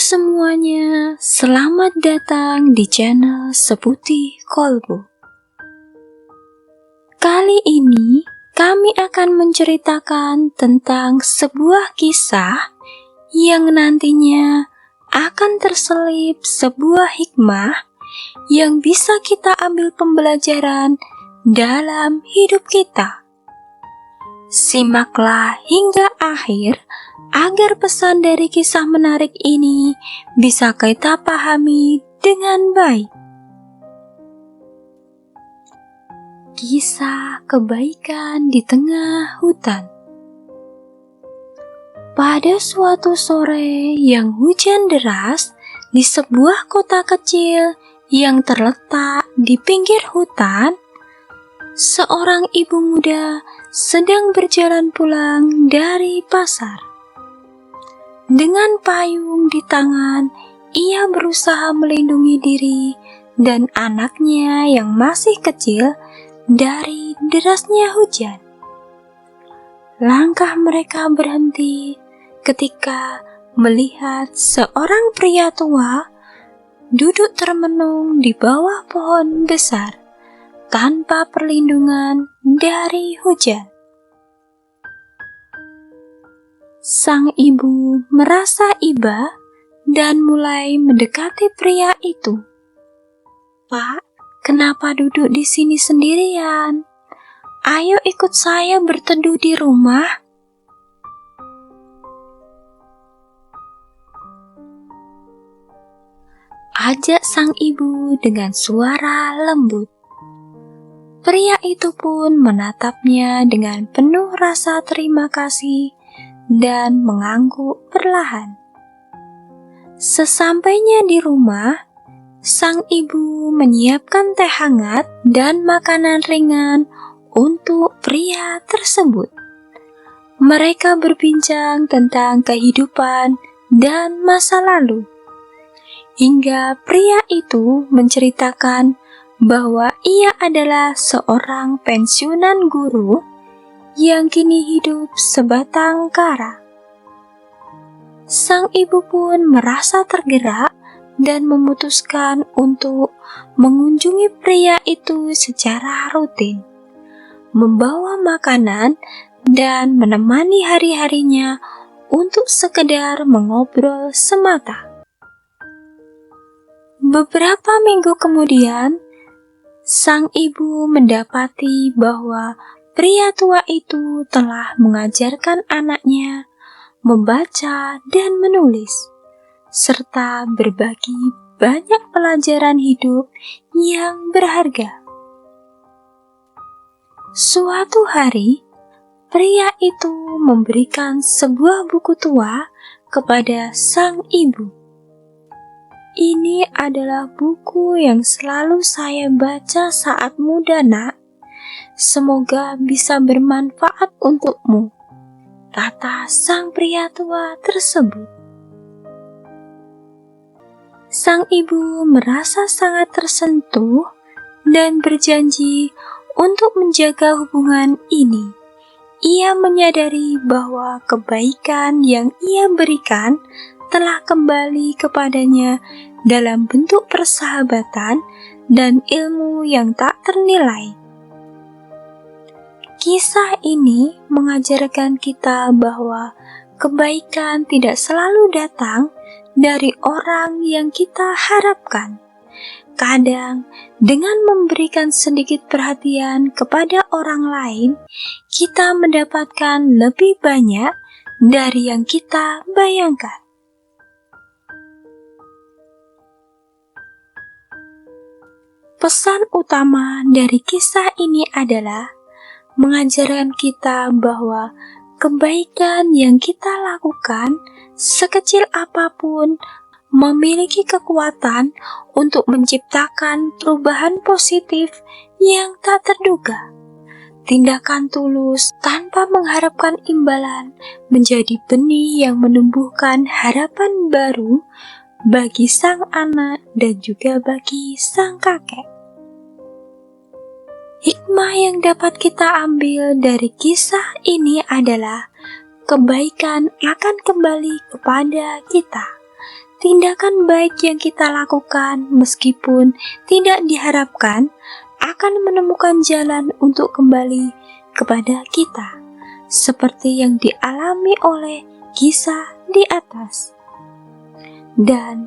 semuanya, selamat datang di channel Seputih Kolbu. Kali ini kami akan menceritakan tentang sebuah kisah yang nantinya akan terselip sebuah hikmah yang bisa kita ambil pembelajaran dalam hidup kita. Simaklah hingga akhir agar pesan dari kisah menarik ini bisa kita pahami dengan baik. Kisah kebaikan di tengah hutan. Pada suatu sore yang hujan deras di sebuah kota kecil yang terletak di pinggir hutan, seorang ibu muda sedang berjalan pulang dari pasar. Dengan payung di tangan, ia berusaha melindungi diri dan anaknya yang masih kecil dari derasnya hujan. Langkah mereka berhenti ketika melihat seorang pria tua duduk termenung di bawah pohon besar tanpa perlindungan dari hujan. Sang ibu merasa iba dan mulai mendekati pria itu. "Pak, kenapa duduk di sini sendirian? Ayo ikut saya berteduh di rumah." Ajak sang ibu dengan suara lembut. Pria itu pun menatapnya dengan penuh rasa terima kasih dan mengangguk perlahan. Sesampainya di rumah, sang ibu menyiapkan teh hangat dan makanan ringan untuk pria tersebut. Mereka berbincang tentang kehidupan dan masa lalu, hingga pria itu menceritakan bahwa ia adalah seorang pensiunan guru yang kini hidup sebatang kara. Sang ibu pun merasa tergerak dan memutuskan untuk mengunjungi pria itu secara rutin, membawa makanan dan menemani hari-harinya untuk sekedar mengobrol semata. Beberapa minggu kemudian, sang ibu mendapati bahwa pria tua itu telah mengajarkan anaknya membaca dan menulis, serta berbagi banyak pelajaran hidup yang berharga. Suatu hari, pria itu memberikan sebuah buku tua kepada sang ibu. "Ini adalah buku yang selalu saya baca saat muda, Nak. Semoga bisa bermanfaat untukmu," kata sang pria tua tersebut. Sang ibu merasa sangat tersentuh dan berjanji untuk menjaga hubungan ini. Ia menyadari bahwa kebaikan yang ia berikan telah kembali kepadanya dalam bentuk persahabatan dan ilmu yang tak ternilai. Kisah ini mengajarkan kita bahwa kebaikan tidak selalu datang dari orang yang kita harapkan. Kadang, dengan memberikan sedikit perhatian kepada orang lain, kita mendapatkan lebih banyak dari yang kita bayangkan. Pesan utama dari kisah ini adalah mengajarkan kita bahwa kebaikan yang kita lakukan, sekecil apapun, memiliki kekuatan untuk menciptakan perubahan positif yang tak terduga. Tindakan tulus tanpa mengharapkan imbalan menjadi benih yang menumbuhkan harapan baru bagi sang anak dan juga bagi sang kakek. Hikmah yang dapat kita ambil dari kisah ini adalah kebaikan akan kembali kepada kita. tindakan baik yang kita lakukan meskipun tidak diharapkan akan menemukan jalan untuk kembali kepada kita, seperti yang dialami oleh kisah di atas. Dan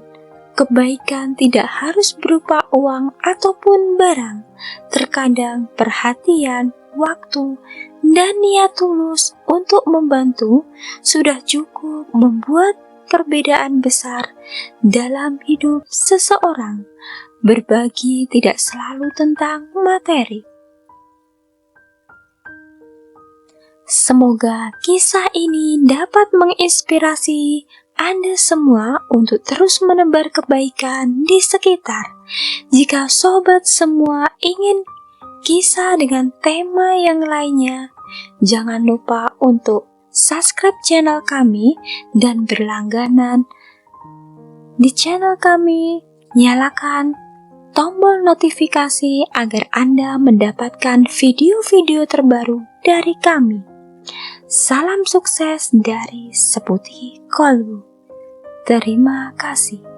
kebaikan tidak harus berupa uang ataupun barang. Terkadang perhatian, waktu, dan niat tulus untuk membantu sudah cukup membuat perbedaan besar dalam hidup seseorang. Berbagi tidak selalu tentang materi. Semoga kisah ini dapat menginspirasi Anda semua untuk terus menebar kebaikan di sekitar. Jika sobat semua ingin kisah dengan tema yang lainnya, jangan lupa untuk subscribe channel kami dan berlangganan di channel kami. Nyalakan tombol notifikasi agar Anda mendapatkan video-video terbaru dari kami. Salam sukses dari Seputi Kolbu. Terima kasih.